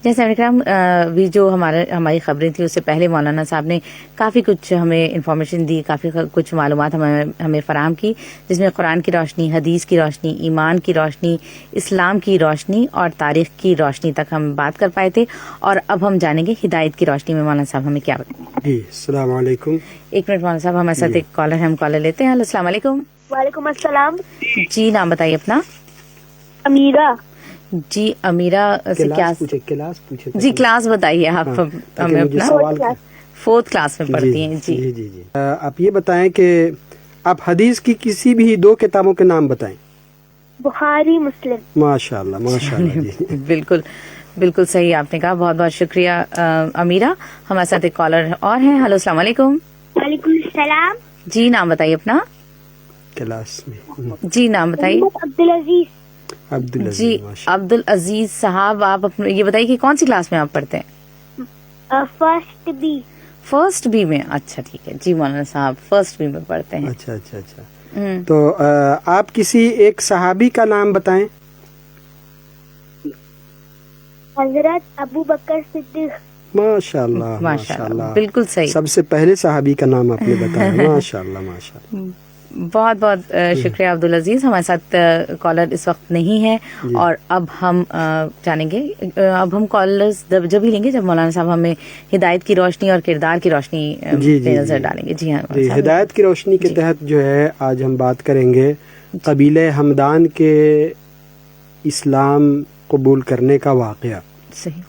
جیسے بھی جو ہماری خبریں تھیں اس سے پہلے مولانا صاحب نے کافی کچھ ہمیں انفارمیشن دی، کافی کچھ معلومات ہمیں فراہم کی، جس میں قرآن کی روشنی، حدیث کی روشنی، ایمان کی روشنی، اسلام کی روشنی اور تاریخ کی روشنی تک ہم بات کر پائے تھے۔ اور اب ہم جانیں گے ہدایت کی روشنی میں مولانا صاحب ہمیں کیا بتائیں۔ جی السلام علیکم۔ ایک منٹ مولانا صاحب، ہمارے ساتھ ایک کالر ہے، ہم کالر لیتے ہیں۔ السلام علیکم۔ وعلیکم السلام۔ جی نام بتائیے اپنا۔ امیرہ۔ جی امیرہ سے کیا کلاس پوچھے جی کلاس بتائیے آپ ہمیں اپنا۔ فورتھ کلاس میں پڑھتی ہیں۔ جی جی جی آپ یہ بتائیں کہ آپ حدیث کی کسی بھی دو کتابوں کے نام بتائیں۔ بخاری، مسلم۔ ماشاء اللہ ماشاء اللہ جی بالکل بالکل صحیح آپ نے کہا، بہت بہت شکریہ امیرہ۔ ہمارے ساتھ ایک کالر اور ہیں۔ ہلو السلام علیکم۔ وعلیکم السلام۔ جی نام بتائیے اپنا۔ کلاس میں جی نام بتائیے۔ عبدالعزیز۔ جی عبدالعزیز صاحب، آپ یہ بتائیے کہ کون سی کلاس میں آپ پڑھتے ہیں؟ First be. فرسٹ بی میں، اچھا ٹھیک ہے جی مولانا صاحب فرسٹ بی میں پڑھتے ہیں۔ اچھا اچھا اچھا، تو آپ کسی ایک صحابی کا نام بتائیں۔ حضرت ابو بکر صدیق۔ ماشاء اللہ ماشاء اللہ، بالکل صحیح، سب سے پہلے صحابی کا نام آپ نے بتایا۔ ماشاء اللہ ماشاء اللہ، بہت بہت شکریہ عبدالعزیز۔ ہمارے ساتھ کالر اس وقت نہیں ہے اور اب ہم جانیں گے، اب ہم کالرز جب ہی لیں گے جب مولانا صاحب ہمیں ہدایت کی روشنی اور کردار کی روشنی پہ نظر ڈالیں گے۔ جی ہاں، ہدایت کی روشنی کے تحت جو ہے آج ہم بات کریں گے قبیلہ ہمدان کے اسلام قبول کرنے کا واقعہ۔ صحیح۔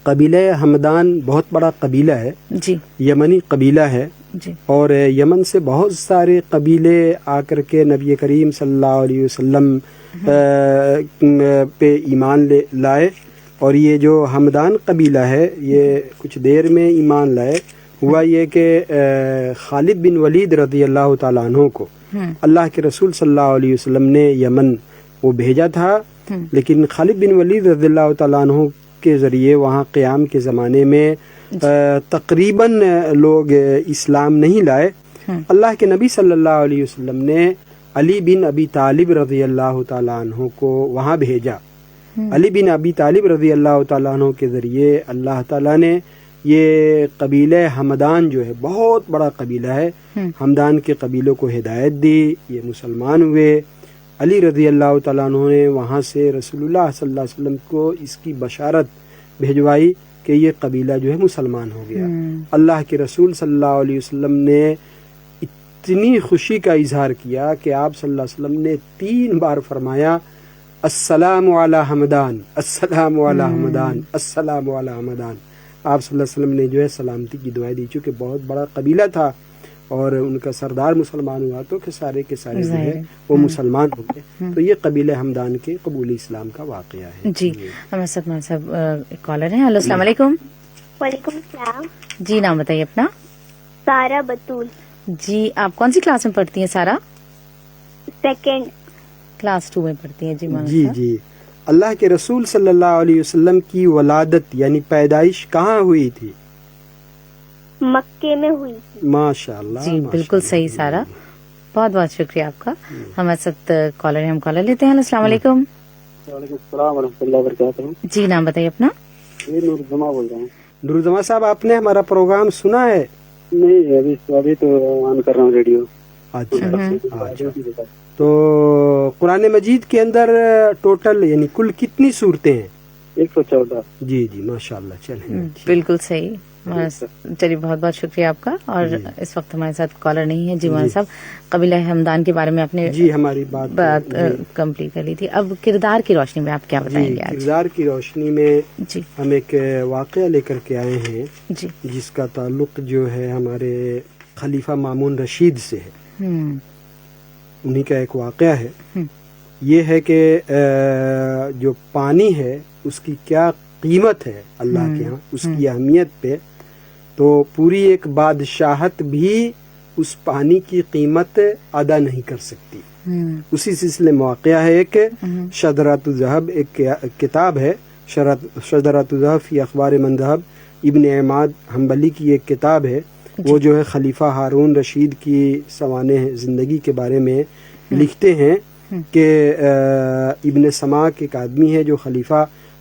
قبیلہ ہمدان بہت بڑا قبیلہ ہے، جی یمنی قبیلہ ہے، جی، اور یمن سے بہت سارے قبیلے آ کر کے نبی کریم صلی اللہ علیہ وسلم پہ ایمان لائے، اور یہ جو ہمدان قبیلہ ہے یہ کچھ دیر میں ایمان لائے۔ ہوا یہ کہ خالد بن ولید رضی اللہ تعالیٰ عنہ کو اللہ کے رسول صلی اللہ علیہ وسلم نے یمن وہ بھیجا تھا، لیکن خالد بن ولید رضی اللہ تعالیٰ عنہ کے ذریعے وہاں قیام کے زمانے میں تقریباً لوگ اسلام نہیں لائے۔ اللہ کے نبی صلی اللہ علیہ وسلم نے علی بن ابی طالب رضی اللہ تعالیٰ عنہ کو وہاں بھیجا۔ علی بن ابی طالب رضی اللہ تعالیٰ عنہ کے ذریعے اللہ تعالیٰ نے یہ قبیلہ ہمدان جو ہے بہت بڑا قبیلہ ہے، ہمدان کے قبیلوں کو ہدایت دی، یہ مسلمان ہوئے۔ علی رضی اللہ تعالیٰ عنہ نے وہاں سے رسول اللہ صلی اللہ علیہ وسلم کو اس کی بشارت بھیجوائی کہ یہ قبیلہ جو ہے مسلمان ہو گیا۔ اللہ کے رسول صلی اللہ علیہ وسلم نے اتنی خوشی کا اظہار کیا کہ آپ صلی اللہ علیہ وسلم نے 3 بار فرمایا السلام علی حمدان، السلام علی حمدان، السلام علی حمدان۔ آپ صلی اللہ علیہ وسلم نے جو ہے سلامتی کی دعائیں دی، چونکہ بہت بڑا قبیلہ تھا اور ان کا سردار مسلمان ہوا تو کہ سارے کے سارے جو ہے وہ مسلمان ہو گئے۔ تو یہ قبیلہ ہمدان کے قبول اسلام کا واقعہ ہے۔ جی ہمارے ساتھ مولانا صاحب ایک کالر ہیں۔ ہلو السلام علیکم۔ وعلیکم السلام۔ جی نام بتائیے اپنا۔ سارا بطول۔ جی آپ کون سی کلاس میں پڑھتی ہیں سارا؟ سیکنڈ۔ کلاس 2 میں پڑھتی ہیں۔ جی مولانا جی صاحب۔ جی، اللہ کے رسول صلی اللہ علیہ وسلم کی ولادت یعنی پیدائش کہاں ہوئی تھی؟ مکے میں ہوئی۔ ماشاء اللہ، جی بالکل صحیح سارا، بہت بہت شکریہ آپ کا۔ ہمارے ساتھ کالر ہیں، ہم کالر لیتے ہیں۔ السلام علیکم۔ وعلیکم السلام ورحمۃ اللہ وبرکاتہ۔ جی نام بتائیے اپنا۔ یہ نورالزماں بول رہا ہوں۔ نورالزماں صاحب، آپ نے ہمارا پروگرام سنا ہے؟ نہیں، ابھی تو آن کر رہا ہوں ریڈیو۔ اچھا، تو قرآن مجید کے اندر ٹوٹل یعنی کل کتنی صورتیں ہیں؟ 114۔ جی جی ماشاء اللہ، چلیں بالکل صحیح۔ چلیے بہت بہت شکریہ آپ کا۔ اور اس وقت ہمارے ساتھ کالر نہیں ہے۔ جی مولانا صاحب، قبیلہ ہمدان کے بارے میں آپ نے جی ہماری بات کمپلیٹ کر لی تھی، اب کردار کی روشنی میں آپ کیا بتائیں گے؟ کردار کی روشنی میں جی ہم ایک واقعہ لے کر کے آئے ہیں جی، جس کا تعلق جو ہے ہمارے خلیفہ مامون رشید سے ہے، انہی کا ایک واقعہ ہے۔ یہ ہے کہ جو پانی ہے اس کی کیا قیمت ہے اللہ کے ہاں، اس کی اہمیت پہ تو پوری ایک بادشاہت بھی اس پانی کی قیمت ادا نہیں کر سکتی۔ اسی سلسلے میں واقعہ ہے ایک شذرات الذہب، ایک کتاب ہے شذرات الذہب فی اخبار من ذہب، ابن عماد حنبلی کی ایک کتاب ہے۔ وہ جو ہے خلیفہ ہارون رشید کی سوانح زندگی کے بارے میں لکھتے ہیں کہ ابن سماک ایک آدمی ہے جو خلیفہ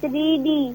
3D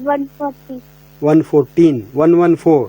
140। 114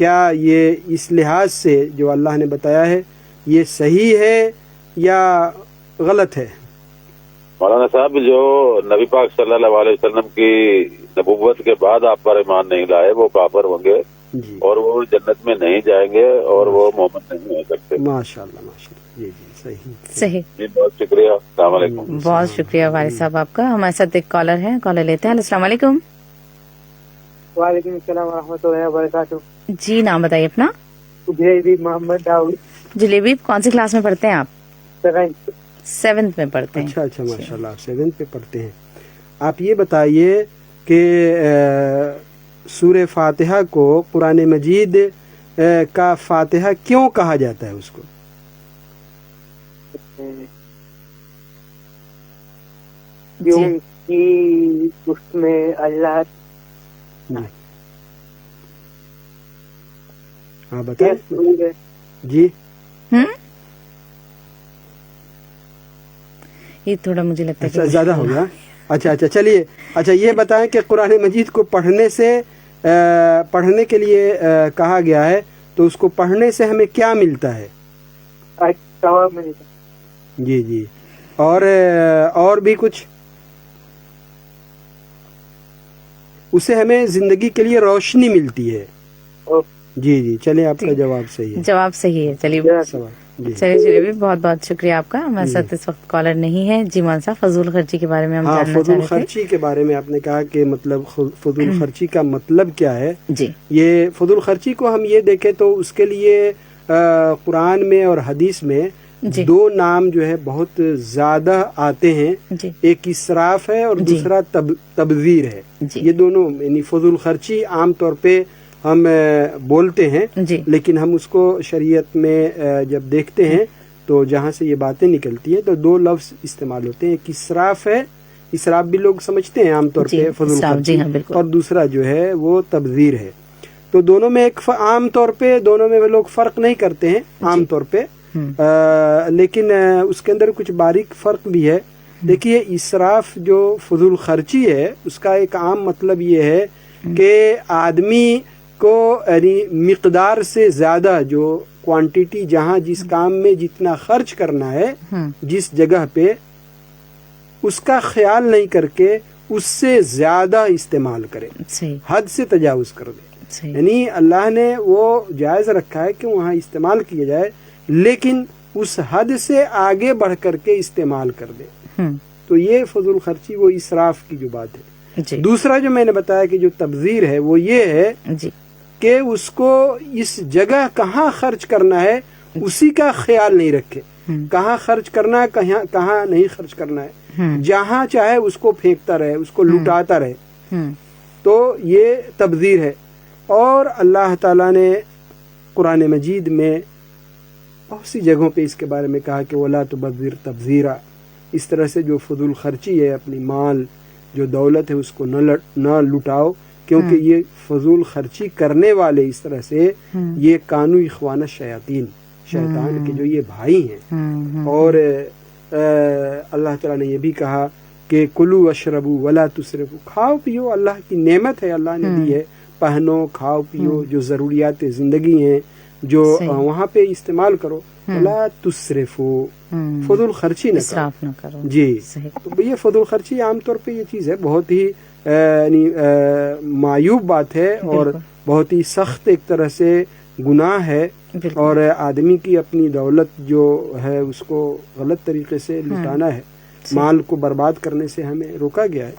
کیا یہ اس لحاظ سے جو اللہ نے بتایا ہے یہ صحیح ہے یا غلط ہے؟ مولانا صاحب جو نبی پاک صلی اللہ علیہ وسلم کی نبوت کے بعد آپ پر ایمان نہیں لائے وہ کافر ہوں گے جی اور وہ جنت میں نہیں جائیں گے اور وہ مومن نہیں ہو سکتے. ماشاء اللہ ماشاء اللہ. جی جی صحیح. صحیح. جی بہت شکریہ. السلام علیکم. بہت شکریہ والد صاحب آپ کا. ہمارے ساتھ ایک کالر ہے, کالر لیتے ہیں. السلام علیکم. وعلیکم السلام ورحمۃ اللہ وبرکاتہ. جی نام بتائیے اپنا. جی محمد داؤد. جلیبی کون سی کلاس میں پڑھتے ہیں آپ؟ 7th میں پڑھتے ہیں. اچھا ماشاء اللہ آپ 7th پہ پڑھتے ہیں. آپ یہ بتائیے کہ سورہ فاتحہ کو قرآن مجید کا فاتحہ کیوں کہا جاتا ہے اس کو؟ کیونکہ اس میں اللہ ہاں بتائیں. جی یہ تھوڑا مجھے لگتا ہے زیادہ ہو گیا. اچھا چلیے. اچھا یہ بتائیں کہ قرآن مجید کو پڑھنے کے لیے کہا گیا ہے تو اس کو پڑھنے سے ہمیں کیا ملتا ہے؟ جی اور بھی کچھ؟ اسے ہمیں زندگی کے لیے روشنی ملتی ہے. جی چلیں آپ کا جواب صحیح ہے. جواب صحیح ہے. چلیے چلیے بھی بہت بہت شکریہ آپ کا. ہمارے ساتھ اس وقت کالر نہیں ہے. جی مان صاحب فضول خرچی کے بارے میں ہم جاننا چاہ رہے تھے. فضول خرچی کے بارے میں آپ نے کہا کہ مطلب فضول خرچی کا مطلب کیا ہے؟ جی یہ فضول خرچی کو ہم یہ دیکھیں تو اس کے لیے قرآن میں اور حدیث میں دو نام جو ہے بہت زیادہ آتے ہیں. ایک اسراف ہے اور دوسرا تبذیر ہے. یہ دونوں یعنی فضول خرچی عام طور پہ ہم بولتے ہیں لیکن ہم اس کو شریعت میں جب دیکھتے ہیں تو جہاں سے یہ باتیں نکلتی ہیں تو دو لفظ استعمال ہوتے ہیں. ایک اسراف ہے, اسراف بھی لوگ سمجھتے ہیں عام طور پہ فضول خرچی, اور دوسرا جو ہے وہ تبذیر ہے. تو دونوں میں ایک عام طور پہ دونوں میں لوگ فرق نہیں کرتے ہیں عام طور پہ, لیکن اس کے اندر کچھ باریک فرق بھی ہے. دیکھیے اسراف جو فضول خرچی ہے اس کا ایک عام مطلب یہ ہے کہ آدمی کو یعنی مقدار سے زیادہ جو کوانٹیٹی جہاں جس کام میں جتنا خرچ کرنا ہے جس جگہ پہ اس کا خیال نہیں کر کے اس سے زیادہ استعمال کرے, حد سے تجاوز کر دے. یعنی اللہ نے وہ جائز رکھا ہے کہ وہاں استعمال کیا جائے لیکن اس حد سے آگے بڑھ کر کے استعمال کر دے. تو یہ فضول خرچی وہ اسراف کی جو بات ہے. دوسرا جو میں نے بتایا کہ جو تبذیر ہے وہ یہ ہے کہ اس کو اس جگہ کہاں خرچ کرنا ہے اسی کا خیال نہیں رکھے. کہاں خرچ کرنا ہے کہاں نہیں خرچ کرنا ہے, جہاں چاہے اس کو پھینکتا رہے, اس کو لٹاتا رہے, تو یہ تبذیر ہے. اور اللہ تعالیٰ نے قرآن مجید میں بہت سی جگہوں پہ اس کے بارے میں کہا کہ وَلَا تُبَذِّرْ تَبْذِيرًا. اس طرح سے جو فضول خرچی ہے اپنی مال جو دولت ہے اس کو نہ لٹاؤ, کیونکہ یہ فضول خرچی کرنے والے اس طرح سے یہ کانو اخوان الشیاطین, شیطان کے جو یہ بھائی ہیں. اور اللہ تعالیٰ نے یہ بھی کہا کہ کلو واشربو ولا تسرفو, کھاؤ پیو, اللہ کی نعمت ہے, اللہ نے دی ہے, پہنو کھاؤ پیو, جو ضروریات زندگی ہیں جو وہاں پہ استعمال کرو, ولا تسرفو, فضول خرچی نہ کرو. جی تو یہ فضول خرچی عام طور پہ یہ چیز ہے بہت ہی یعنی معیوب بات ہے اور بہت ہی سخت ایک طرح سے گناہ ہے, اور آدمی کی اپنی دولت جو ہے اس کو غلط طریقے سے لٹانا ہے, مال کو برباد کرنے سے ہمیں روکا گیا ہے.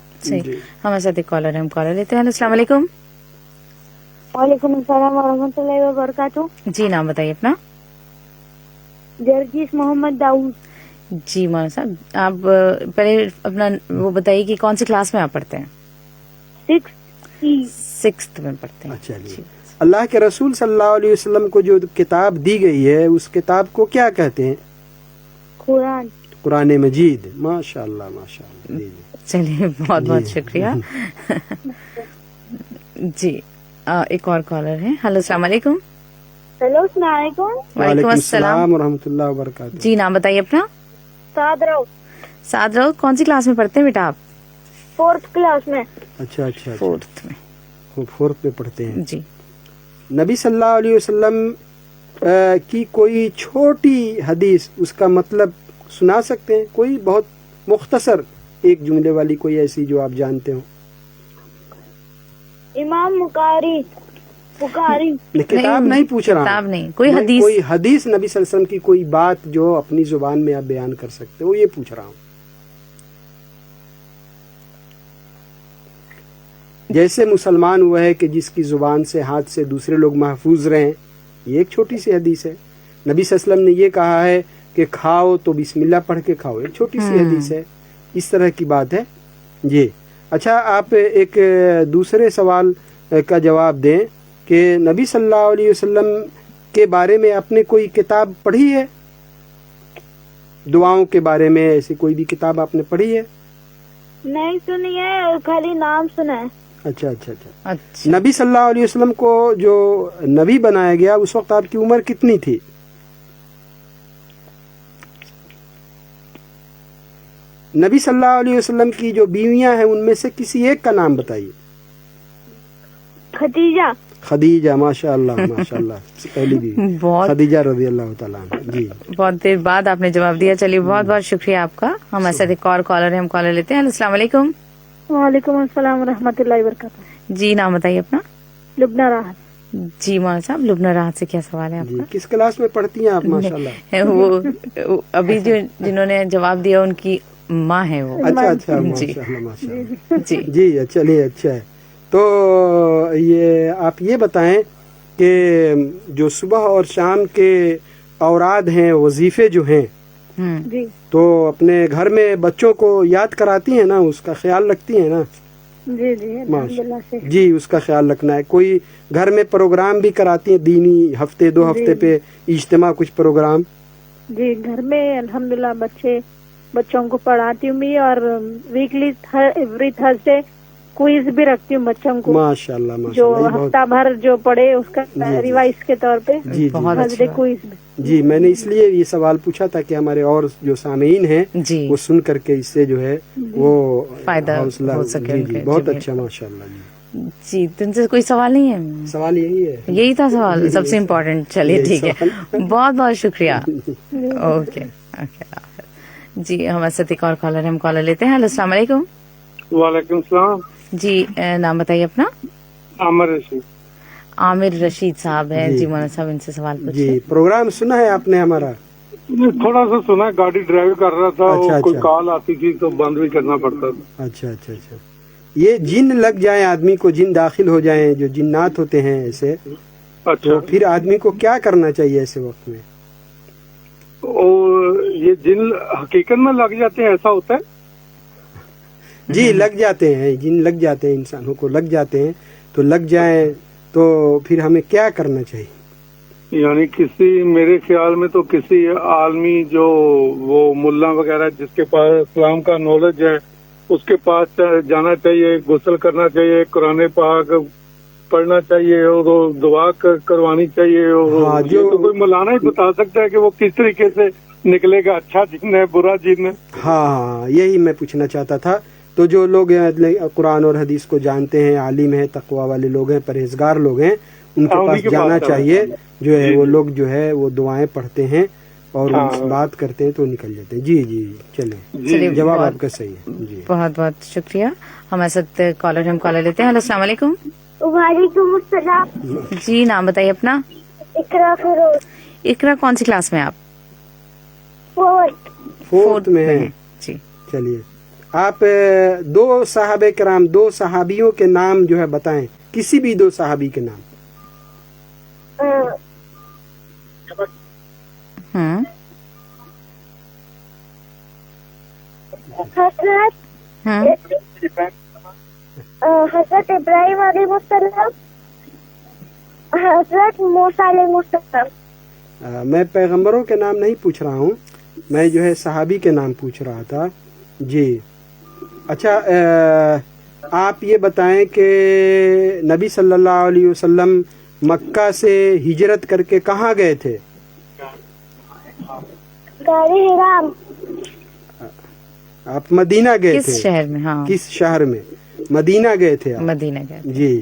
ہمارے ساتھ ایک کالر ہے, ہم کالر لیتے ہیں. السلام علیکم. وعلیکم السلام ورحمۃ اللہ وبرکاتہ. جی نام بتائیے اپنا. جرجیس محمد داؤد. جی مولانا صاحب آپ پہلے اپنا وہ بتائیے کہ کون سی کلاس میں آپ پڑھتے ہیں؟ 6th میں پڑھتے ہیں. اچھا جی. اللہ کے رسول صلی اللہ علیہ وسلم کو جو کتاب دی گئی ہے اس کتاب کو کیا کہتے ہیں؟ قرآن مجید. ماشاء اللہ ماشاء اللہ. چلیے بہت بہت شکریہ. جی ایک اور کالر ہے. ہلو السلام علیکم. ہیلو السلام علیکم. وعلیکم السلام ورحمۃ اللہ وبرکاتہ. جی نام بتائیے اپنا. سعد راؤت. کون سی کلاس میں پڑھتے ہیں بیٹا آپ؟ 4th کلاس میں. اچھا 4th میں. 4th میں پڑھتے ہیں. جی نبی صلی اللہ علیہ وسلم کی کوئی چھوٹی حدیث اس کا مطلب سنا سکتے ہیں؟ کوئی بہت مختصر ایک جملے والی کوئی ایسی جو آپ جانتے ہوں؟ امام بخاری کتاب نہیں پوچھ رہا کتاب ہوں، نہیں، کوئی حدیث، کوئی حدیث نبی صلی اللہ علیہ وسلم کی کوئی بات جو اپنی زبان میں آپ بیان کر سکتے ہو، یہ پوچھ رہا ہوں. جیسے مسلمان ہوا ہے کہ جس کی زبان سے ہاتھ سے دوسرے لوگ محفوظ رہیں، یہ ایک چھوٹی سی حدیث ہے. نبی صلی اللہ علیہ وسلم نے یہ کہا ہے کہ کھاؤ تو بسم اللہ پڑھ کے کھاؤ، ایک چھوٹی سی حدیث ہے. اس طرح کی بات ہے. جی اچھا، آپ ایک دوسرے سوال کا جواب دیں کہ نبی صلی اللہ علیہ وسلم کے بارے میں آپ نے کوئی کتاب پڑھی ہے؟ دعاؤں کے بارے میں ایسی کوئی بھی کتاب آپ نے پڑھی ہے؟ نہیں سنی ہے، خالی نام سنا ہے. اچھا اچھا اچھا. نبی صلی اللہ علیہ وسلم کو جو نبی بنایا گیا اس وقت آپ کی عمر کتنی تھی؟ نبی صلی اللہ علیہ وسلم کی جو بیویاں ہیں ان میں سے کسی ایک کا نام بتائیے. خدیجہ، ماشاء اللہ ماشاء اللہ، پہلی بیوی خدیجہ رضی اللہ تعالیٰ عنہ. جی بہت دیر بعد آپ نے جواب دیا. چلیے بہت بہت شکریہ آپ کا. ہم ایسے ایک اور کالر ہیں، ہم کالر لیتے ہیں. السلام علیکم. وعلیکم السلام ورحمۃ اللہ وبرکاتہ. جی نام بتائیے اپنا. لبنہ راحت. جی مولانا صاحب، لبنہ راحت سے کیا سوال ہے آپ جی، کا؟ کس کلاس میں پڑھتی ہیں آپ؟ ماشاء اللہ. وہ ابھی جنہوں نے جواب دیا ان کی ماں ہے وہ. اچھا اچھا، جی ماشاء اللہ ماشاء اللہ. جی جی چلیے، اچھا ہے. تو یہ آپ یہ بتائیں کہ جو صبح اور شام کے اوراد ہیں، وظیفے جو ہیں، جی تو اپنے گھر میں بچوں کو یاد کراتی ہیں نا، اس کا خیال رکھتی ہیں نا؟ جی جی الحمدللہ سے. جی اس کا خیال رکھنا ہے. کوئی گھر میں پروگرام بھی کراتی ہیں دینی، ہفتے 2 ہفتے پہ اجتماع، کچھ پروگرام؟ جی گھر میں الحمدللہ بچوں کو پڑھاتی ہوں بھی، اور ویکلی ایوری تھرسڈے کوئز بھی رکھتی ہوں بچوں کو. ماشاء اللہ ماشاء جو اللہ. ہفتہ بھر جو پڑھے اس کا ریوائز کے طور پہ جی تھرسڈے کوئز بھی. جی میں نے اس لیے یہ سوال پوچھا تھا کہ ہمارے اور جو سامعین ہیں جی وہ سن کر کے اس سے جو ہے وہ فائدہ حوصلہ ہو سکے. جی جی بہت اچھا، ماشاء اللہ. جی تم سے کوئی سوال نہیں ہے؟ سوال یہی ہے، یہی تھا سوال سب سے امپورٹینٹ. چلیے ٹھیک ہے، بہت بہت شکریہ. Okay okay. جی ہمارے ساتھ ایک اور کالر ہے، ہم کالر لیتے ہیں. السلام علیکم. وعلیکم السلام. جی نام بتائیے اپنا. عامر رشید. عامر رشید صاحب ہیں. جی مولانا صاحب ان سے سوال پوچھیں. جی پروگرام سنا ہے آپ نے ہمارا؟ تھوڑا سا سنا، گاڑی ڈرائیو کر رہا تھا، اچھا، کوئی اچھا. کال آتی تھی تو بند بھی کرنا پڑتا تھا. اچھا اچھا اچھا. یہ جن لگ جائیں آدمی کو، جن داخل ہو جائیں، جو جنات ہوتے ہیں ایسے، اچھا، تو پھر آدمی کو کیا کرنا چاہیے ایسے وقت میں؟ اور یہ جن حقیقت میں لگ جاتے ہیں، ایسا ہوتا ہے؟ جی لگ جاتے ہیں، جن لگ جاتے ہیں، انسانوں کو لگ جاتے ہیں. تو لگ جائیں تو پھر ہمیں کیا کرنا چاہیے؟ یعنی میرے خیال میں تو کسی عالمی جو وہ ملا وغیرہ جس کے پاس اسلام کا نالج ہے اس کے پاس جانا چاہیے، غسل کرنا چاہیے، قرآن پاک پڑھنا چاہیے اور دعا کروانی چاہیے. اور جو تو کوئی مولانا ہی بتا سکتا ہے کہ وہ کس طریقے سے نکلے گا، اچھا جن ہے برا جن ہے. ہاں یہی میں پوچھنا چاہتا تھا. تو جو لوگ قرآن اور حدیث کو جانتے ہیں، عالم ہیں، تقوی والے لوگ ہیں، پرہیزگار لوگ ہیں، ان کے پاس جانا چاہیے. جو ہے وہ لوگ جو ہے وہ دعائیں پڑھتے ہیں اور ان سے بات کرتے ہیں تو نکل جاتے ہیں. جی جی چلیں، جواب آپ کا صحیح ہے. جی بہت بہت شکریہ. ہمارے ساتھ کالر ہم کالر لیتے ہیں. السلام علیکم. وعلیکم السلام. جی نام بتائیے اپنا. اقرا فیروز. اقرا کون سی کلاس میں آپ؟ 4th میں ہیں. جی چلیے آپ 2 صحابہ کرام، 2 صحابیوں کے نام جو ہے بتائیں، کسی بھی 2 صحابی کے نام. حضرت ابراہیم علیہ السلام، حضرت موسیٰ علیہ السلام. میں پیغمبروں کے نام نہیں پوچھ رہا ہوں، میں جو ہے صحابی کے نام پوچھ رہا تھا. جی اچھا، آپ یہ بتائیں کہ نبی صلی اللہ علیہ وسلم مکہ سے ہجرت کر کے کہاں گئے تھے؟ غار حرام. آپ مدینہ گئے تھے؟ کس شہر میں؟ ہاں کس شہر میں؟ مدینہ گئے تھے آپ؟ مدینہ گئے. جی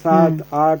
7, 8,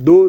2,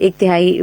1/3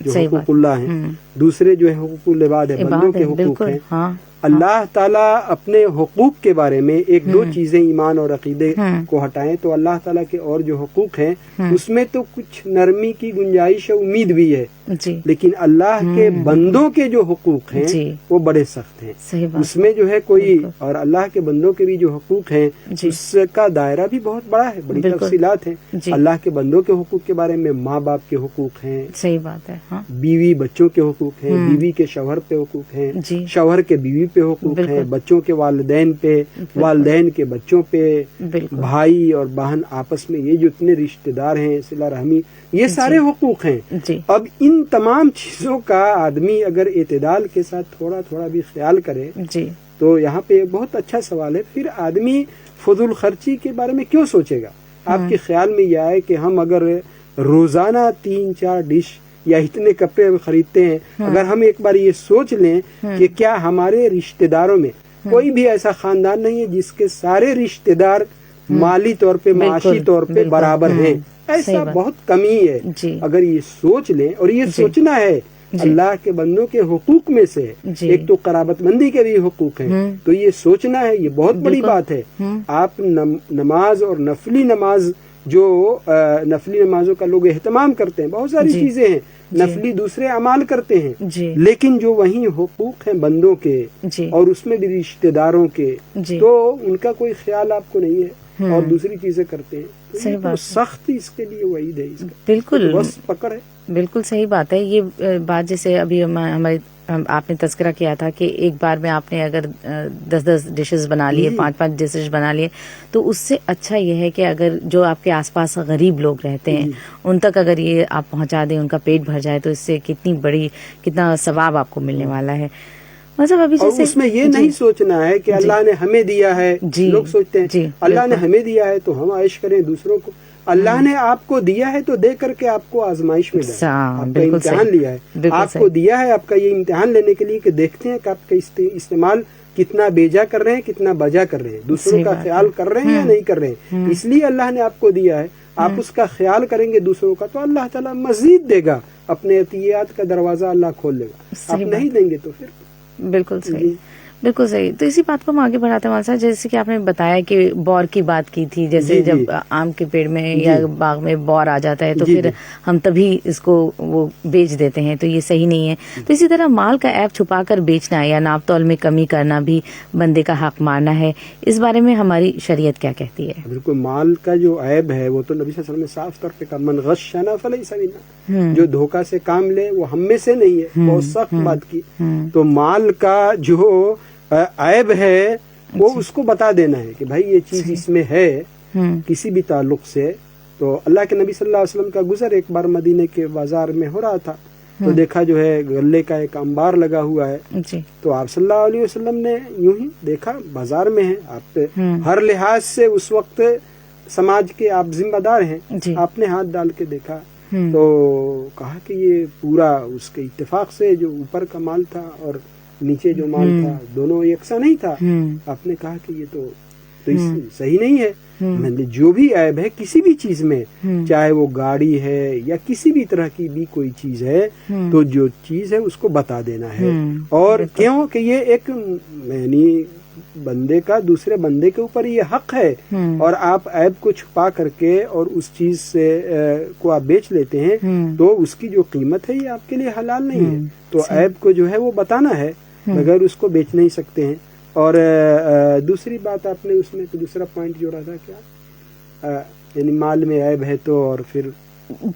جو صحیح بات. حقوق اللہ ہیں، دوسرے جو ہے حقوق العباد ہے، بندوں کے حقوق بالکل. ہیں. ہاں اللہ تعالیٰ اپنے حقوق کے بارے میں ایک دو چیزیں ایمان اور عقیدے کو ہٹائیں تو اللہ تعالیٰ کے اور جو حقوق ہیں اس میں تو کچھ نرمی کی گنجائش امید بھی ہے، جی لیکن اللہ کے بندوں کے جو حقوق ہیں جی وہ بڑے سخت ہیں. صحیح بات. اس میں جو ہے کوئی اور اللہ کے بندوں کے بھی جو حقوق ہیں جی. اس کا دائرہ بھی بہت بڑا ہے، بڑی بالکل. تفصیلات ہیں. جی. اللہ کے بندوں کے حقوق کے بارے میں ماں باپ کے حقوق ہیں، صحیح بات ہے. ہاں بیوی بچوں کے حقوق ہیں، بیوی کے شوہر پہ حقوق ہیں، جی شوہر کے بیوی پہ حقوق بالکل. ہیں، بچوں کے والدین پہ، والدین کے بچوں پہ، بالکل. بھائی اور بہن آپس میں یہ جو اتنے رشتہ دار ہیں، صلہ رحمی، یہ سارے حقوق ہیں. جی اب ان تمام چیزوں کا آدمی اگر اعتدال کے ساتھ تھوڑا تھوڑا بھی خیال کرے جی تو یہاں پہ ایک بہت اچھا سوال ہے، پھر آدمی فضول خرچی کے بارے میں کیوں سوچے گا؟ آپ کے خیال میں یہ آئے کہ ہم اگر روزانہ 3-4 ڈش یا اتنے کپڑے خریدتے ہیں، اگر ہم ایک بار یہ سوچ لیں کہ کیا ہمارے رشتہ داروں میں کوئی بھی ایسا خاندان نہیں ہے جس کے سارے رشتہ دار مالی طور پہ، معاشی طور پہ برابر ہیں، ایسا بہت کمی ہے. جی اگر یہ سوچ لیں، اور یہ سوچنا ہے اللہ کے بندوں کے حقوق میں سے جی. ایک تو قرابت مندی کے بھی حقوق ہیں، تو یہ سوچنا ہے، یہ بہت بڑی بات ہے. آپ نماز اور نفلی نماز جو نفلی نمازوں کا لوگ اہتمام کرتے ہیں، بہت ساری چیزیں ہیں، نفلی دوسرے اعمال کرتے ہیں، جی لیکن جو وہیں حقوق ہیں بندوں کے جی اور اس میں بھی رشتہ داروں کے، جی تو ان کا کوئی خیال آپ کو نہیں ہے اور دوسری چیزیں کرتے ہیں. تو صحیح یہ تو بات. سخت اس کے لیے وعید ہے، اس کا بالکل بس پکڑ ہے. بالکل صحیح بات ہے. یہ بات جیسے ابھی ہمارے آپ نے تذکرہ کیا تھا کہ ایک بار میں آپ نے اگر 10 ڈشز بنا لیے، 5 ڈشز بنا لیے، تو اس سے اچھا یہ ہے کہ اگر جو آپ کے آس پاس غریب لوگ رہتے ہیں ان تک اگر یہ آپ پہنچا دیں، ان کا پیٹ بھر جائے، تو اس سے کتنا ثواب آپ کو ملنے والا ہے. مطلب ابھی اور جیسے اس میں یہ نہیں سوچنا ہے کہ اللہ نے ہمیں دیا ہے. جی. لوگ سوچتے ہیں جی. اللہ نے ہمیں دیا ہے تو ہم عائش کریں دوسروں کو. اللہ نے آپ کو دیا ہے تو دے کر کے آپ کو آزمائش میں ڈالا. آپ کا امتحان لیا ہے، آپ کو دیا ہے، آپ کا یہ امتحان لینے کے لیے کہ دیکھتے ہیں کہ آپ کا استعمال کتنا بیجا کر رہے ہیں، کتنا بجا کر رہے ہیں، دوسروں کا خیال کر رہے ہیں یا نہیں کر رہے ہیں. اس لیے اللہ نے آپ کو دیا ہے. آپ اس کا خیال کریں گے دوسروں کا تو اللہ تعالیٰ مزید دے گا، اپنے عطیات کا دروازہ اللہ کھول دے گا. آپ نہیں دیں گے تو پھر بالکل صحیح. بالکل صحیح. تو اسی بات کو ہم آگے بڑھاتے ہیں مولانا صاحب، جیسے کہ آپ نے بتایا کہ بور کی بات کی تھی، جیسے جب آم کے پیڑ میں یا باغ میں بور آ جاتا ہے تو پھر ہم تبھی اس کو وہ بیچ دیتے ہیں، تو یہ صحیح نہیں ہے. تو اسی طرح مال کا عیب چھپا کر بیچنا یا ناپ تول میں کمی کرنا بھی بندے کا حق مارنا ہے. اس بارے میں ہماری شریعت کیا کہتی ہے؟ بالکل. مال کا جو عیب ہے وہ تو نبی صلی اللہ علیہ وسلم نے صاف طور پہ کہا من غشنا فلیس منا، جو دھوکہ سے کام لے وہ ہم میں سے نہیں ہے. بہت سخت بات کی. تو مال کا جو عیب ہے وہ اس کو بتا دینا ہے کہ بھائی یہ چیز اس میں ہے کسی بھی تعلق سے. تو اللہ کے نبی صلی اللہ علیہ وسلم کا گزر ایک بار مدینے کے بازار میں ہو رہا تھا تو دیکھا جو ہے غلے کا ایک انبار لگا ہوا ہے. تو آپ صلی اللہ علیہ وسلم نے یوں ہی دیکھا بازار میں ہے، آپ ہر لحاظ سے اس وقت سماج کے آپ ذمہ دار ہیں، آپ نے ہاتھ ڈال کے دیکھا تو کہا کہ یہ پورا اس کے اتفاق سے جو اوپر کا مال تھا اور نیچے جو مال تھا دونوں یکساں نہیں تھا. آپ نے کہا کہ یہ تو صحیح نہیں ہے. میں نے جو بھی عیب ہے کسی بھی چیز میں، چاہے وہ گاڑی ہے یا کسی بھی طرح کی بھی کوئی چیز ہے، تو جو چیز ہے اس کو بتا دینا ہے. اور کیوں کہ یہ ایک یعنی بندے کا دوسرے بندے کے اوپر یہ حق ہے، اور آپ عیب کو چھپا کر کے اور اس چیز سے کو آپ بیچ لیتے ہیں تو اس کی جو قیمت ہے یہ آپ کے لیے حلال نہیں ہے. تو عیب کو جو ہے وہ بتانا ہے، مگر اس کو بیچ نہیں سکتے ہیں. اور دوسری بات آپ نے اس میں تو دوسرا پوائنٹ جوڑا تھا کیا، یعنی مال میں عیب ہے تو اور پھر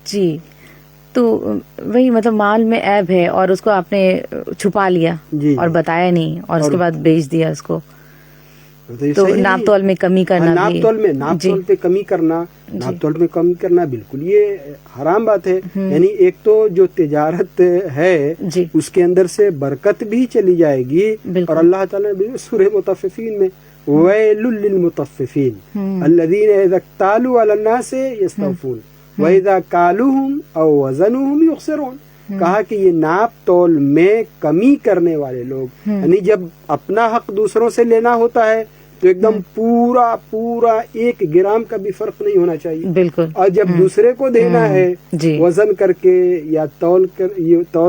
جی تو وہی مطلب مال میں عیب ہے اور اس کو آپ نے چھپا لیا اور بتایا نہیں اور اس کے بعد بیچ دیا اس کو، تو ناپ تول میں کمی کرنا، ناپ تول پہ کمی کرنا، ناپ تول میں کمی کرنا بالکل یہ حرام بات ہے. یعنی ایک تو جو تجارت ہے اس کے اندر سے برکت بھی چلی جائے گی، اور اللہ تعالیٰ نے سورہ مطففین میں ویل للمطففین الذین اذا اکتالوا علی الناس یستوفون واذا کالوہم او وزنوہم یخسرون، کہا کہ یہ ناپ تول میں کمی کرنے والے لوگ، یعنی جب اپنا حق دوسروں سے لینا ہوتا ہے تو ایک دم پورا 1 گرام کا بھی فرق نہیں ہونا چاہیے. بالکل. اور جب دوسرے کو دینا ہے جی. وزن کر کے یا تول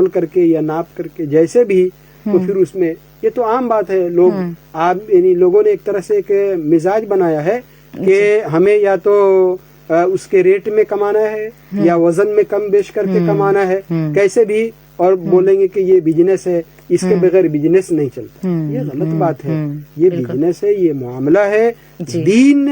کر کے یا ناپ کر کے جیسے بھی، تو پھر اس میں یہ تو عام بات ہے. یعنی لوگوں نے ایک طرح سے ایک مزاج بنایا ہے کہ ہمیں یا تو اس کے ریٹ میں کمانا ہے یا وزن میں کم بیش کر کے کمانا ہے کیسے بھی، اور بولیں گے کہ یہ بزنس ہے، اس کے بغیر بزنس نہیں چلتا. یہ غلط بات ہے. یہ بزنس ہے، یہ معاملہ ہے. دین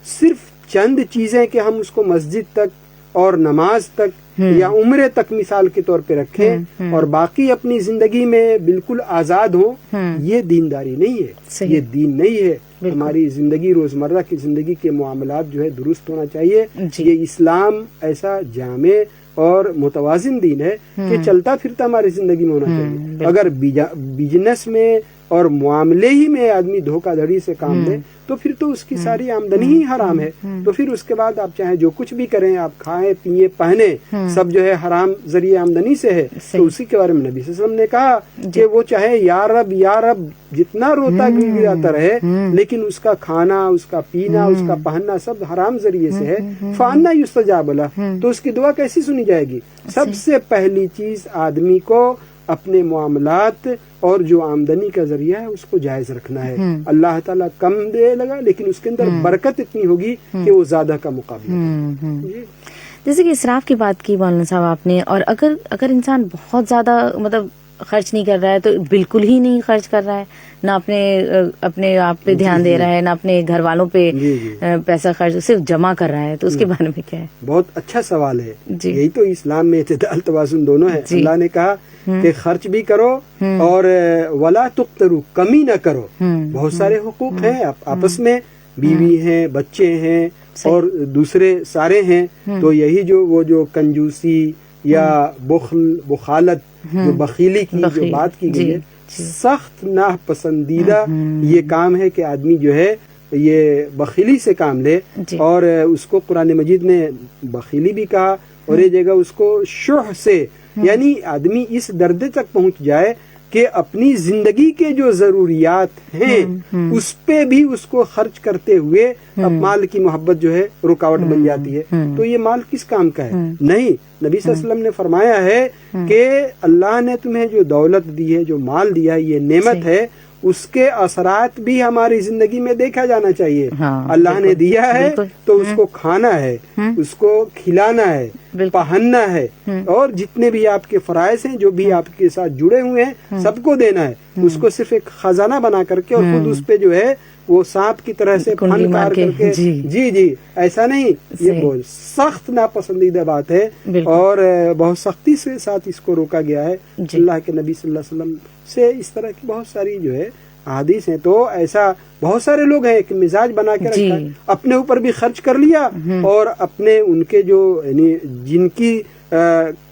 صرف چند چیزیں کہ ہم اس کو مسجد تک اور نماز تک یا عمرے تک مثال کے طور پہ رکھیں اور باقی اپنی زندگی میں بالکل آزاد ہوں، یہ دینداری نہیں ہے. یہ دین نہیں ہے. ہماری زندگی، روزمرہ کی زندگی کے معاملات جو ہے درست ہونا چاہیے. یہ اسلام ایسا جامع اور متوازن دین ہے کہ چلتا پھرتا ہماری زندگی میں ہونا چاہیے. اگر بزنس میں اور معاملے ہی میں آدمی دھوکہ دھڑی سے کام لے تو پھر تو اس کی ساری آمدنی ہی حرام ہے. تو پھر اس کے بعد آپ چاہے جو کچھ بھی کریں، آپ کھائیں پیئیں پہنیں، سب جو ہے حرام ذریعہ آمدنی سے ہے. تو اسی کے بارے میں نبی صلی اللہ علیہ وسلم نے کہا کہ وہ چاہے یا رب جتنا روتا گراتا رہے، لیکن اس کا کھانا، اس کا پینا، اس کا پہننا سب حرام ذریعے سے ہے. فانا یستجاب لہ، تو اس کی دعا کیسی سنی جائے گی؟ سب سے پہلی چیز آدمی کو اپنے معاملات اور جو آمدنی کا ذریعہ ہے اس کو جائز رکھنا ہے. اللہ تعالیٰ کم دے لگا لیکن اس کے اندر برکت اتنی ہوگی کہ وہ زیادہ کا مقابلہ. جیسے کہ اسراف کی بات کی مولانا صاحب آپ نے، اور اگر انسان بہت زیادہ مطلب خرچ نہیں کر رہا ہے تو بالکل ہی نہیں خرچ کر رہا ہے، نہ اپنے آپ پہ دھیان دے رہا ہے، نہ اپنے گھر والوں پہ پیسہ خرچ، صرف جمع کر رہا ہے، تو اس کے بارے میں کیا ہے؟ بہت اچھا سوال ہے. یہی تو اسلام میں اعتدال توازن دونوں ہے. اللہ نے کہا کہ خرچ بھی کرو اور ولا تقتروا، کمی نہ کرو. بہت سارے حقوق ہیں آپس میں، بیوی ہیں، بچے ہیں اور دوسرے سارے ہیں. تو یہی جو کنجوسی یا بخالت، جو بخیلی کی جو بات کی گئی ہے، سخت ناپسندیدہ یہ کام ہے کہ آدمی جو ہے یہ بخیلی سے کام لے. اور اس کو قرآن مجید نے بخیلی بھی کہا، اور یہ جگہ اس کو شح سے، یعنی آدمی اس درجے تک پہنچ جائے کہ اپنی زندگی کے جو ضروریات ہیں اس پہ بھی اس کو خرچ کرتے ہوئے اب مال کی محبت جو ہے رکاوٹ بن جاتی ہے. تو یہ مال کس کام کا ہے؟ نہیں. نبی صلی اللہ علیہ وسلم نے فرمایا ہے کہ اللہ نے تمہیں جو دولت دی ہے، جو مال دیا ہے، یہ نعمت ہے، اس کے اثرات بھی ہماری زندگی میں دیکھا جانا چاہیے. اللہ نے دیا ہے تو اس کو کھانا ہے، اس کو کھلانا ہے، پہننا ہے، اور جتنے بھی آپ کے فرائض ہیں، جو بھی آپ کے ساتھ جڑے ہوئے ہیں، سب کو دینا ہے. اس کو صرف ایک خزانہ بنا کر کے اور خود اس پہ جو ہے وہ سانپ کی طرح سے پھن کار کر کے، جی ایسا نہیں. یہ بہت سخت ناپسندیدہ بات ہے اور بہت سختی سے ساتھ اس کو روکا گیا ہے. اللہ کے نبی صلی اللہ علیہ وسلم سے اس طرح کی بہت ساری جو ہے احادیث ہیں. تو ایسا بہت سارے لوگ ہیں کہ مزاج بنا کے رکھا ہے، اپنے اوپر بھی خرچ کر لیا اور اپنے ان کے جو یعنی جن کی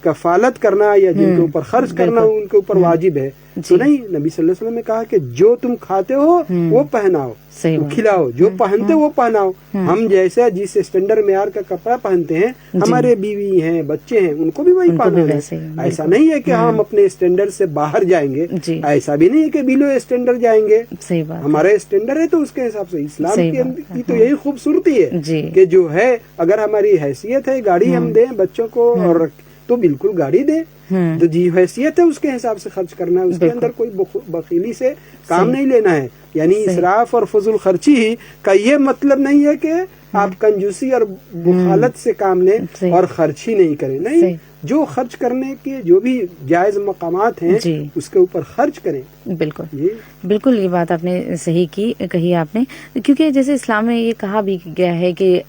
کفالت کرنا یا جن کے اوپر خرچ کرنا ان کے اوپر واجب ہے. تو نہیں، نبی صلی اللہ علیہ وسلم نے کہا کہ جو تم کھاتے ہو وہ پہناؤ، کھلاؤ، جو پہنتے وہ پہناؤ. ہم جیسا جس اسٹینڈرڈ معیار کا کپڑا پہنتے ہیں، ہمارے بیوی ہیں، بچے ہیں، ان کو بھی وہی پہننا ہے. ایسا نہیں ہے کہ ہم اپنے اسٹینڈرڈ سے باہر جائیں گے، ایسا بھی نہیں ہے کہ بلو اسٹینڈرڈ جائیں گے. ہمارا اسٹینڈرڈ ہے تو اس کے حساب سے. اسلام کی تو یہی خوبصورتی ہے کہ جو ہے اگر ہماری حیثیت ہے گاڑی ہم دیں بچوں کو اور تو بالکل گاڑی دیں. تو جی حیثیت ہے اس کے حساب سے خرچ کرنا ہے. اس کے اندر کوئی بخیلی سے کام نہیں لینا ہے. یعنی اسراف اور فضول خرچی کا یہ مطلب نہیں ہے کہ آپ کنجوسی اور بخالت سے کام لیں اور خرچ ہی نہیں کریں. نہیں، جو خرچ کرنے کے جو بھی جائز مقامات ہیں اس کے اوپر خرچ کریں. بالکل یہ بات آپ نے صحیح کہی آپ نے، کیونکہ جیسے اسلام میں یہ کہا بھی گیا ہے کہ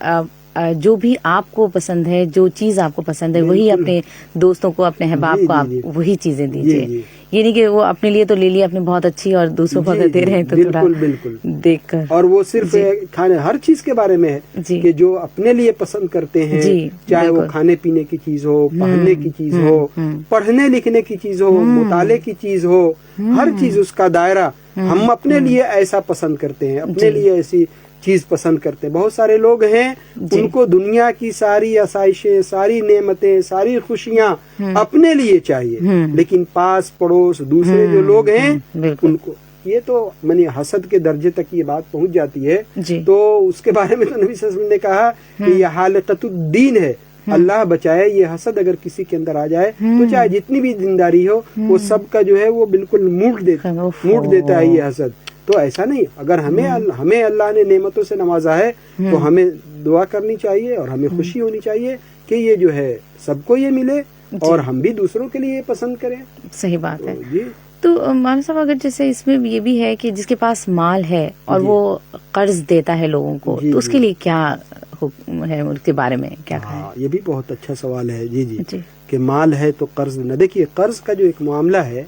جو بھی آپ کو پسند ہے، جو چیز آپ کو پسند ہے، وہی اپنے دوستوں کو، اپنے احباب کو آپ وہی چیزیں دیجیے. یہ نہیں کہ وہ اپنے لیے تو لے لیا اپنے بہت اچھی اور دوسروں کو اگر دے رہے ہیں تو بالکل دیکھ کر. اور وہ صرف کھانے ہر چیز کے بارے میں ہے کہ جو اپنے لیے پسند کرتے ہیں، چاہے وہ کھانے پینے کی چیز ہو، پہننے کی چیز ہو، پڑھنے لکھنے کی چیز ہو، مطالعے کی چیز ہو، ہر چیز اس کا دائرہ ہم اپنے لیے ایسا پسند کرتے ہیں، اپنے لیے ایسی چیز پسند کرتے ہیں. بہت سارے لوگ ہیں ان کو دنیا کی ساری آسائشیں، ساری نعمتیں، ساری خوشیاں اپنے لیے چاہیے، لیکن پاس پڑوس دوسرے جو لوگ ہیں ان کو یہ تو منی حسد کے درجے تک یہ بات پہنچ جاتی ہے جی تو اس کے بارے میں تو نبی صلی اللہ علیہ وسلم نے کہا کہ یہ حالقۃ الدین ہے، اللہ بچائے یہ حسد اگر کسی کے اندر آ جائے تو چاہے جتنی بھی دینداری ہو وہ سب کا جو ہے وہ بالکل موڑ دیتا ہے یہ حسد. تو ایسا نہیں، اگر ہمیں اللہ نے نعمتوں سے نوازا ہے تو ہمیں دعا کرنی چاہیے اور ہمیں خوشی ہونی چاہیے کہ یہ جو ہے سب کو یہ ملے اور ہم بھی دوسروں کے لیے یہ پسند کریں. صحیح بات ہے. جی تو مولانا صاحب اگر جیسے اس میں یہ بھی ہے کہ جس کے پاس مال ہے اور وہ قرض دیتا ہے لوگوں کو تو اس کے لیے کیا حکم ہے، اس کے بارے میں کیا کہا ہے؟ یہ بھی بہت اچھا سوال ہے. جی کہ مال ہے تو قرض نہ. دیکھیے قرض کا جو ایک معاملہ ہے،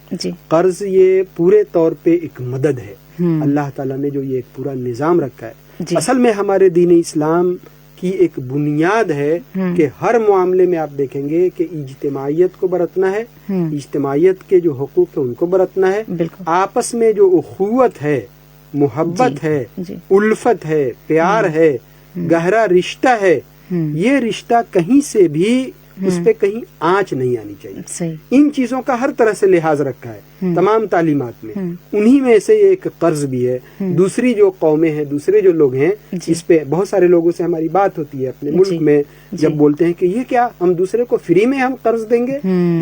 قرض یہ پورے طور پہ ایک مدد ہے. اللہ تعالیٰ نے جو یہ ایک پورا نظام رکھا ہے، اصل میں ہمارے دین اسلام کی ایک بنیاد ہے کہ ہر معاملے میں آپ دیکھیں گے کہ اجتماعیت کو برتنا ہے، اجتماعیت کے جو حقوق ہیں ان کو برتنا ہے، آپس میں جو اخوت ہے، محبت ہے، الفت ہے، پیار ہے، گہرا رشتہ ہے، یہ رشتہ کہیں سے بھی اس پہ کہیں آنچ نہیں آنی چاہیے. ان چیزوں کا ہر طرح سے لحاظ رکھا ہے تمام تعلیمات میں. انہی میں سے ایک قرض بھی ہے. دوسری جو قومیں ہیں، دوسرے جو لوگ ہیں، اس پہ بہت سارے لوگوں سے ہماری بات ہوتی ہے اپنے ملک میں، جب بولتے ہیں کہ یہ کیا ہم دوسرے کو فری میں ہم قرض دیں گے.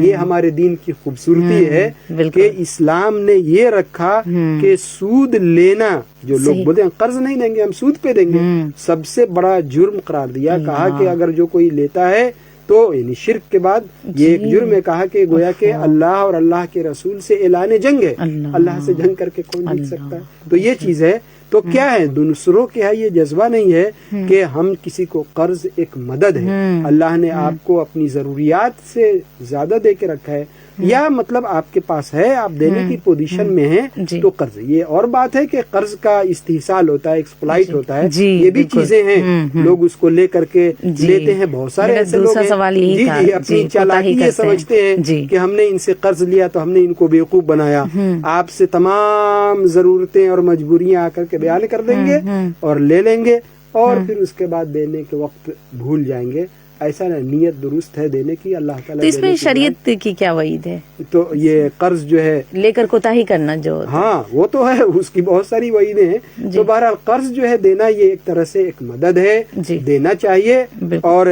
یہ ہمارے دین کی خوبصورتی ہے کہ اسلام نے یہ رکھا کہ سود لینا، جو لوگ بولتے ہیں قرض نہیں دیں گے ہم سود پہ دیں گے، سب سے بڑا جرم قرار دیا. کہا کہ اگر جو کوئی لیتا ہے تو یعنی شرک کے بعد یہ ایک جرم ہے. کہا کہ گویا کہ اللہ اور اللہ کے رسول سے اعلان جنگ ہے. اللہ سے جنگ کر کے کون جیت سکتا ہے؟ تو یہ چیز ہے. تو کیا ہے، دوسروں کے ہے یہ جذبہ نہیں ہے کہ ہم کسی کو قرض، ایک مدد ہے. اللہ نے آپ کو اپنی ضروریات سے زیادہ دے کے رکھا ہے، یا مطلب آپ کے پاس ہے، آپ دینے کی پوزیشن میں ہیں تو قرض. یہ اور بات ہے کہ قرض کا استحصال ہوتا ہے، ایکسپلائٹ ہوتا ہے، یہ بھی چیزیں ہیں. لوگ اس کو لے کر کے لیتے ہیں. بہت سارے ایسے لوگ ہیں اپنی چالاکی یہ سمجھتے ہیں کہ ہم نے ان سے قرض لیا تو ہم نے ان کو بیوقوف بنایا. آپ سے تمام ضرورتیں اور مجبوریاں آ کر کے بیان کر دیں گے اور لے لیں گے اور پھر اس کے بعد دینے کے وقت بھول جائیں گے. ایسا نہیں، نیت درست ہے دینے کی. اللہ تعالیٰ تو اس میں شریعت کی کیا وعید ہے؟ تو یہ قرض جو ہے لے کر کوتاہی کرنا جو ہاں وہ تو ہے، اس کی بہت ساری وعیدیں ہیں. تو بہرحال قرض جو ہے دینا یہ ایک طرح سے ایک مدد ہے، دینا چاہیے. اور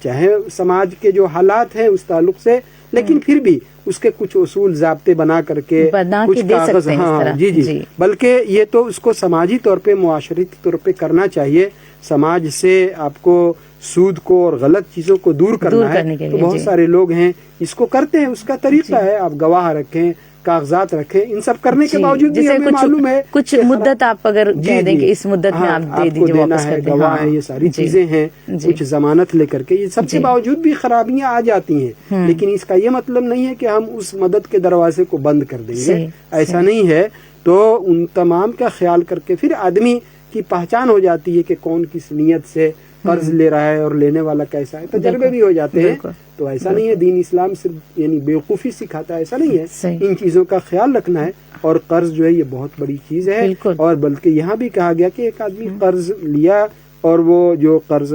چاہے سماج کے جو حالات ہیں اس تعلق سے، لیکن پھر بھی اس کے کچھ اصول ضابطے بنا کر کے کچھ کاغذ. ہاں جی بلکہ یہ تو اس کو سماجی طور پہ، معاشرتی طور پہ کرنا چاہیے. سماج سے آپ کو سود کو اور غلط چیزوں کو دور کرنا ہے. تو بہت سارے لوگ ہیں اس کو کرتے ہیں، اس کا طریقہ ہے. آپ گواہ رکھیں، کاغذات رکھیں، ان سب کرنے کے باوجود بھی ہمیں معلوم ہے کچھ مدت آپ اگر کہہ دیں کہ اس مدت میں آپ دے دیجیے، دینا ہے، گواہ ہے، یہ ساری چیزیں ہیں. کچھ ضمانت لے کر کے، یہ سب کے باوجود بھی خرابیاں آ جاتی ہیں. لیکن اس کا یہ مطلب نہیں ہے کہ ہم اس مدد کے دروازے کو بند کر دیں گے، ایسا نہیں ہے. تو ان تمام کا خیال کر کے پھر آدمی کی پہچان ہو جاتی ہے کہ کون کس نیت سے قرض لے رہا ہے اور لینے والا کیسا ہے. تجربے بھی ہو جاتے ہیں. تو ایسا نہیں ہے دین اسلام صرف یعنی بیوقوفی سکھاتا ہے، ایسا نہیں ہے. ان چیزوں کا خیال رکھنا ہے. اور قرض جو ہے یہ بہت بڑی چیز ہے. اور بلکہ یہاں بھی کہا گیا کہ ایک آدمی قرض لیا اور وہ جو قرض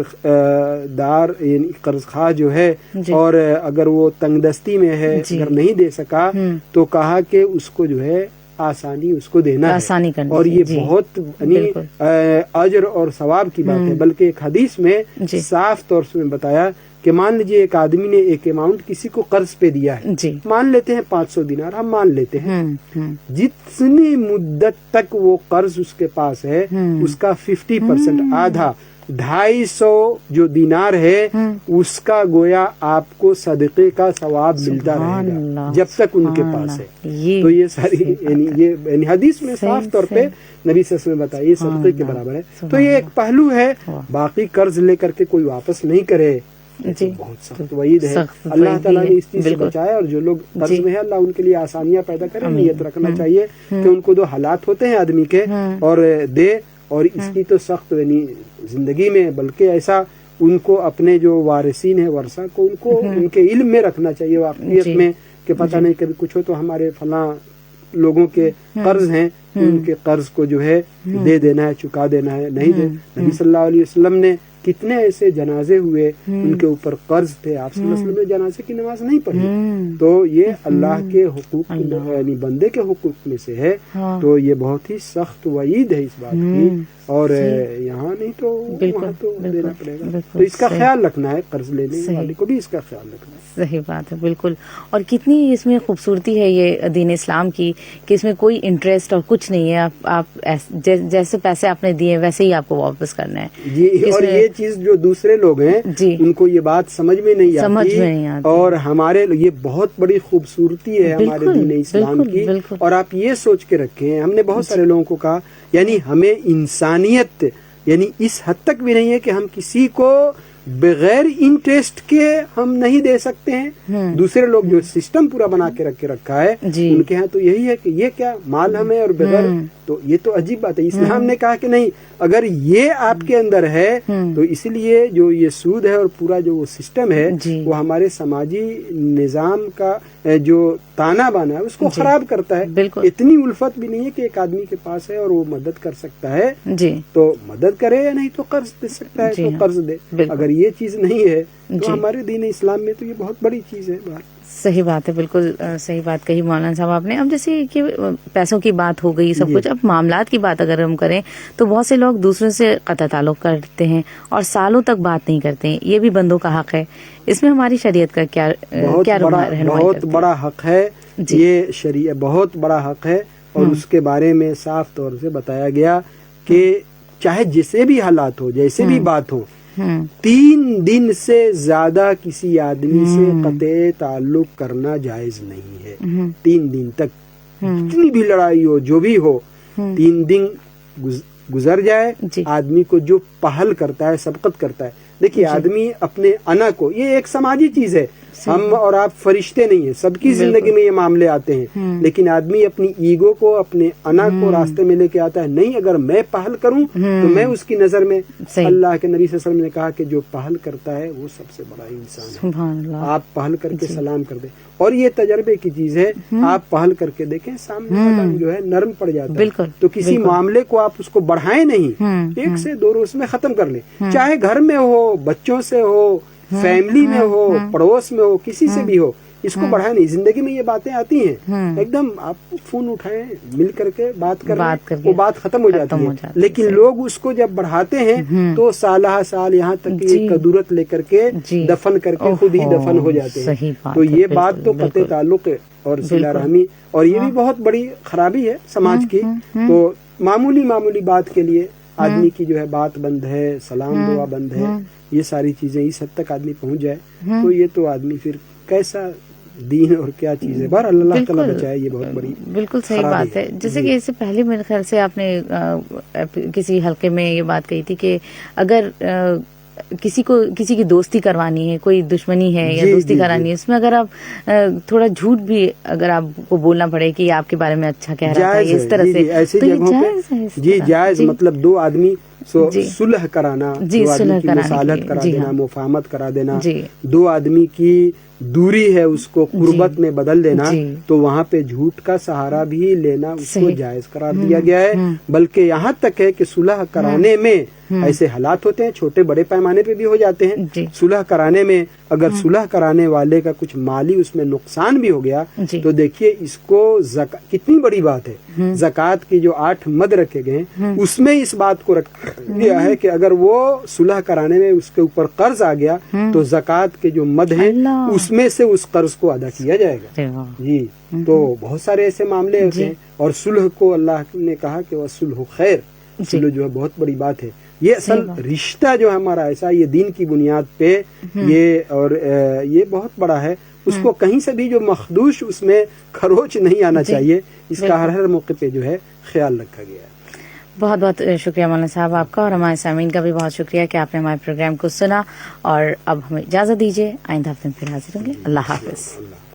دار یعنی قرض خواہ جو ہے، اور اگر وہ تنگ دستی میں ہے، اگر نہیں دے سکا تو کہا کہ اس کو جو ہے آسانی اس کو دینا ہے. اور یہ بہت اجر اور ثواب کی بات ہے. بلکہ ایک حدیث میں صاف طور سے بتایا کہ مان لیجیے ایک آدمی نے ایک اماؤنٹ کسی کو قرض پہ دیا ہے، مان لیتے ہیں 500 دینار، ہم مان لیتے ہیں. جتنی مدت تک وہ قرض اس کے پاس ہے اس کا 50% آدھا 250 جو دینار ہے اس کا گویا آپ کو صدقے کا ثواب ملتا رہے گا جب تک ان کے پاس ہے. تو یہ ساری یعنی حدیث میں صاف طور پہ نبی صلی اللہ علیہ وسلم بتایا یہ صدقے کے برابر ہے. تو یہ ایک پہلو ہے. باقی قرض لے کر کے کوئی واپس نہیں کرے، بہت سخت وعید ہے. اللہ تعالیٰ نے اس چیز سے بچایا. اور جو لوگ قرض میں ہے اللہ ان کے لیے آسانیاں پیدا کرے. نیت رکھنا چاہیے کہ ان کو جو حالات ہوتے ہیں آدمی کے اور دے. اور اس کی تو سخت یعنی زندگی میں، بلکہ ایسا ان کو اپنے جو وارثین ہیں ورثہ کو ان کو ان کے علم میں رکھنا چاہیے، واقعیت میں، کہ پتہ نہیں کبھی کچھ ہو تو ہمارے فلاں لوگوں کے قرض ہیں، ان کے قرض کو جو ہے دے دینا ہے، چکا دینا ہے. نہیں دے. نبی صلی اللہ علیہ وسلم نے کتنے ایسے جنازے ہوئے ان کے اوپر قرض تھے, آپ صلی اللہ علیہ وسلم نے جنازے کی نماز نہیں پڑھی. تو یہ اللہ کے حقوق یعنی بندے کے حقوق میں سے ہے. تو یہ بہت ہی سخت وعید ہے اس بات کی, اور یہاں نہیں تو وہاں تو دینا پڑے گا. تو اس کا خیال رکھنا ہے, قرض لینے والے کو بھی اس کا خیال رکھنا ہے. صحیح بات ہے, بالکل. اور کتنی اس میں خوبصورتی ہے یہ دین اسلام کی کہ اس میں کوئی انٹرسٹ اور کچھ نہیں ہے. آپ جیسے پیسے آپ نے دیے ویسے ہی آپ کو واپس کرنا ہے. جی, اور یہ چیز جو دوسرے لوگ ہیں ان کو یہ بات سمجھ میں نہیں آتی, اور ہمارے یہ بہت بڑی خوبصورتی ہے ہمارے دین اسلام کی. اور آپ یہ سوچ کے رکھیں, ہم نے بہت سارے لوگوں کو کہا یعنی ہمیں انسانیت یعنی اس حد تک بھی نہیں ہے کہ ہم کسی کو بغیر انٹرسٹ کے ہم نہیں دے سکتے ہیں. دوسرے لوگ جو سسٹم پورا بنا کے رکھا ہے ان کے ہاں تو یہی ہے کہ یہ کیا مال ہمیں اور بغیر, تو یہ تو عجیب بات ہے. اسلام نے کہا کہ نہیں, اگر یہ آپ کے اندر ہے تو اس لیے جو یہ سود ہے اور پورا جو وہ سسٹم ہے وہ ہمارے سماجی نظام کا جو تانا بانا ہے اس کو خراب کرتا ہے. اتنی الفت بھی نہیں ہے کہ ایک آدمی کے پاس ہے اور وہ مدد کر سکتا ہے تو مدد کرے, یا نہیں تو قرض دے سکتا ہے تو قرض دے. اگر یہ چیز نہیں ہے تو ہمارے دین اسلام میں تو یہ بہت بڑی چیز ہے. صحیح بات ہے, بالکل صحیح بات کہی مولانا صاحب آپ نے. اب جیسے کہ پیسوں کی بات ہو گئی سب کچھ, اب معاملات کی بات اگر ہم کریں تو بہت سے لوگ دوسروں سے قطع تعلق کرتے ہیں اور سالوں تک بات نہیں کرتے ہیں. یہ بھی بندوں کا حق ہے. اس میں ہماری شریعت کا کیا بہت بڑا حق ہے. یہ شریعت بہت بڑا حق ہے, اور اس کے بارے میں صاف طور سے بتایا گیا کہ چاہے جیسے بھی حالات ہو, جیسے بھی بات ہو, 3 دن سے زیادہ کسی آدمی سے قطع تعلق کرنا جائز نہیں ہے. 3 دن تک جتنی بھی لڑائی ہو, جو بھی ہو, 3 دن گزر جائے, آدمی کو جو پہل کرتا ہے, سبقت کرتا ہے. دیکھیے آدمی اپنے انا کو, یہ ایک سماجی چیز ہے, ہم اور آپ فرشتے نہیں ہیں, سب کی زندگی میں یہ معاملے آتے ہیں, لیکن آدمی اپنی ایگو کو, اپنے انا کو راستے میں لے کے آتا ہے. نہیں, اگر میں پہل کروں تو میں اس کی نظر میں, اللہ کے نبی صلی اللہ علیہ وسلم نے کہا کہ جو پہل کرتا ہے وہ سب سے بڑا انسان ہے. آپ پہل کر کے سلام کر دیں, اور یہ تجربے کی چیز ہے. آپ پہل کر کے دیکھیں, سامنے والا جو ہے نرم پڑ جاتا ہے. تو کسی معاملے کو آپ اس کو بڑھائیں نہیں, 1 سے 2 روز میں ختم کر لیں. چاہے گھر میں ہو, بچوں سے ہو, فیملی میں ہو, پڑوس میں ہو, کسی سے بھی ہو, اس کو بڑھائے نہیں. زندگی میں یہ باتیں آتی ہیں, ایک دم آپ فون اٹھائیں, مل کر کے بات کر لیں, وہ بات ختم ہو جاتی ہے. لیکن لوگ اس کو جب بڑھاتے ہیں تو سالہ سال یہاں تک کہ کدورت لے کر کے دفن کر کے خود ہی دفن ہو جاتے ہیں. تو یہ بات تو قطع تعلق اور صلہ رحمی, اور یہ بھی بہت بڑی خرابی ہے سماج کی. تو معمولی بات کے لیے آدمی کی جو ہے بات بند ہے, سلام دعا بند ہے, یہ ساری چیزیں اس حد تک آدمی پہنچ جائے تو یہ تو آدمی پھر کیسا دین اور کیا چیز ہے. بہر اللہ تعالیٰ بچائے, یہ بہت بڑی بالکل صحیح بات ہے. جیسے کہ اس سے پہلے میرے خیال سے آپ نے کسی حلقے میں یہ بات کہی تھی کہ اگر کسی کی دوستی کروانی ہے, کوئی دشمنی ہے یا دوستی کرانی ہے, اس میں اگر آپ تھوڑا جھوٹ بھی اگر آپ کو بولنا پڑے کہ آپ کے بارے میں اچھا کہہ رہا ہے اس طرح سے, ایسی جگہوں پہ جائز, مطلب 2 آدمی صلح کرانا, 2 آدمی کی مصالحت کرا دینا, مفاہمت کرا دینا, 2 آدمی کی دوری ہے اس کو قربت میں بدل دینا, تو وہاں پہ جھوٹ کا سہارا بھی لینا اس کو جائز قرار دیا گیا ہے. بلکہ یہاں تک ہے کہ صلح کرانے میں ایسے حالات ہوتے ہیں, چھوٹے بڑے پیمانے پہ بھی ہو جاتے ہیں. صلح کرانے میں اگر صلح کرانے والے کا کچھ مالی اس میں نقصان بھی ہو گیا تو دیکھیے اس کو کتنی بڑی بات ہے, زکوٰۃ کی جو 8 مد رکھے گئے اس میں اس بات کو رکھ دیا ہے کہ اگر وہ صلح کرانے میں اس کے اوپر قرض آ گیا تو زکوٰۃ کے جو مد ہیں اس میں سے اس قرض کو ادا کیا جائے گا. جی, تو بہت سارے ایسے معاملے ہوتے ہیں. اور صلح کو اللہ نے کہا کہ وہ صلح خیر, صلح جو ہے بہت بڑی بات ہے. یہ اصل رشتہ جو ہے ہمارا ایسا, یہ دین کی بنیاد پہ یہ, اور یہ بہت بڑا ہے. اس کو کہیں سے بھی جو مخدوش اس میں خروچ نہیں آنا چاہیے, اس کا ہر موقع پہ جو ہے خیال رکھا گیا ہے. بہت بہت شکریہ مولانا صاحب آپ کا, اور ہمارے سامعین کا بھی بہت شکریہ کہ آپ نے ہمارے پروگرام کو سنا. اور اب ہمیں اجازت دیجیے, آئندہ ہفتے میں پھر حاضر ہوں گے. اللہ حافظ.